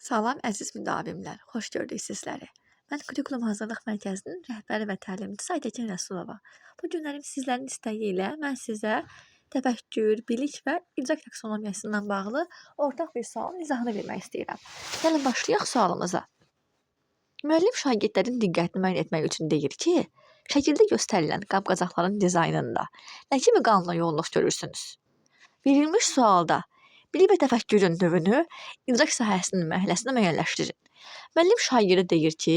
Salam əziz müdavimlər, xoş gördük sizləri. Mən Kurikulum Hazırlıq Mərkəzinin rəhbəri və təlimçisi Aytəkin Rəsulova. Bu günlərim sizlərin istəyi ilə mən sizə təfəkkür, bilik və idrak taksonomiyasından bağlı ortaq bir sualın izahını vermək istəyirəm. Gəlin başlayaq sualımıza. Müəllim şagirdlərin diqqətini müəyyən etmək üçün deyir ki, şəkildə göstərilən qab-qacaqların dizaynında nə kimi qanuna yoğunluq görürsünüz? Verilmiş sualda bilik və təfəkkürün növünü idrak sahəsinin mərhələsində müəyyənləşdirin. Müəllim şagirdə deyir ki,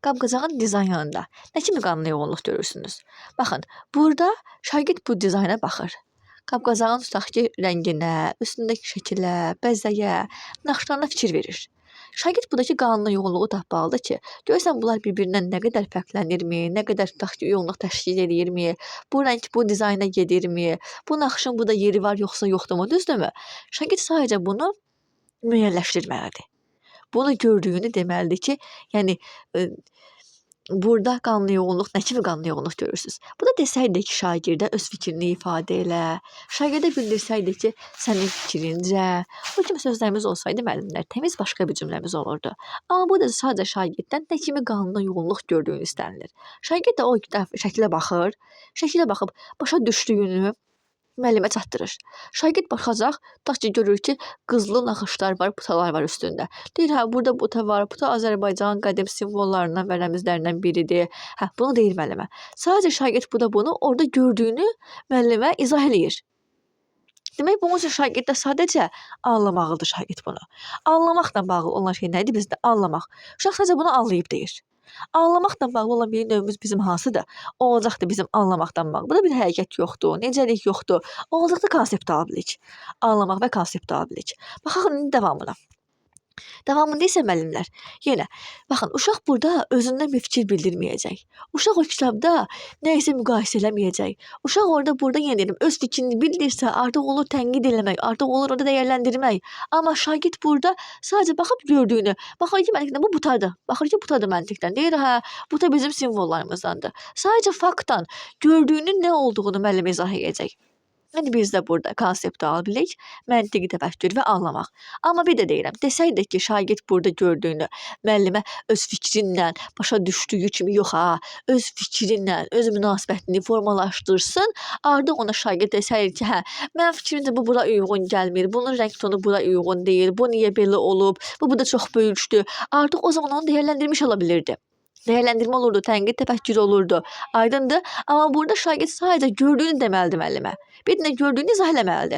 qab-qacağın dizaynında nə kimi qanuna yoğunluq görürsünüz? Baxın, burada şagird bu dizayna baxır. Qab-qacağın tutaq ki, rənginə, üstündəki şəkilə, bəzəyə, naxışlarına fikir verir. Şagird buradakı qanuna yoğunluğu tapmalıdır ki, görürsən bunlar bir-birindən nə qədər fərqlənirmi, nə qədər tutaq ki, yoğunluq təşkil edirmi, bu rəng bu dizayna gedirmi, bu naxışın burada yeri var yoxsa yoxdurmu, düzdürmü? Şagird sadəcə bunu müəyyənləşdirməlidir. Bunu gördüyünü deməlidir ki, yəni burada qanuna yoğunluq, nə kimi qanuna yoğunluq görürsünüz? Bu da desəydi ki, şagirdə öz fikrini ifadə elə, şagirdə bildirsəydi ki, sənin fikrincə, bu kimi sözlərimiz olsaydı müəllimlər, təmiz başqa bir cümləmiz olurdu. Amma burada sadəcə şagirddən nə kimi qanuna yoğunluq gördüyünü istənilir. Şagird də o şəkilə baxır, şəkilə baxıb başa düşdüyünü müəllimə çatdırır. Şagird baxacaq, tutaq ki, görür ki, qızılı naxışlar var, butalar var üstündə. Deyir, hə, burada buta var, buta Azərbaycanın qədim simvollarından və rəmzlərindən biridir. Hə, bunu deyir müəllimə. Sadəcə şagird bunu orada gördüyünü müəllimə izah eləyir. Demək, bunun üçün şagirddə sadəcə anlamaqlıdır şagird bunu. Anlamaqla bağlı olan şey nədir bizdə? Anlamaq. Uşaq sadəcə bunu anlayıb deyir. Anlamaqla bağlı olan bir növümüz bizim hansıdır? Olacaqdır bizim anlamaqdan bağlı. Burada bir həqiqət yoxdur, necəlik yoxdur. Olacaqdır konsept abilik. Anlamaq və konsept abilik. Baxaq indi davamına. Davamında isə müəllimlər, yenə, baxın, uşaq burada özündən bir fikir bildirməyəcək. Uşaq o kitabda nə isə müqayisə eləməyəcək. Uşaq burada yenə deyirəm, öz fikrini bildirsə, artıq olur tənqid eləmək, artıq olur orada dəyərləndirmək. Amma şagird burada sadəcə baxıb gördüyünü, baxır ki, məntiqdən bu butadır. Baxır ki, butadır məntiqdən. Deyir, hə, buta bizim simvollarımızdandır. Sadəcə faktdan gördüyünün nə olduğunu müəllim izah edəcək. Yəni bizdə burada konsept abilik, məntiqi təfəkkür və anlamaq. Amma bir də deyirəm, desəydik ki, şagird burada gördüyünü müəllimə öz fikrinlə, başa düşdüyü kimi yox ha, öz fikrinlə, öz münasibətini formalaşdırsın, artıq ona şagird desəyir ki, hə, mənim fikrimcə bu bura uyğun gəlmir, bunun rəng tonu bura uyğun deyil, bu niyə belə olub, bu da çox böyükdür. Artıq o zaman onu dəyərləndirmiş ola bilirdi. Dəyərləndirmə olurdu, tənqid təfəkkür olurdu. Aydındır? Amma burada şagird sadəcə gördüyünü deməlidir müəllimə. Bir də gördüyünü izah eləməlidir.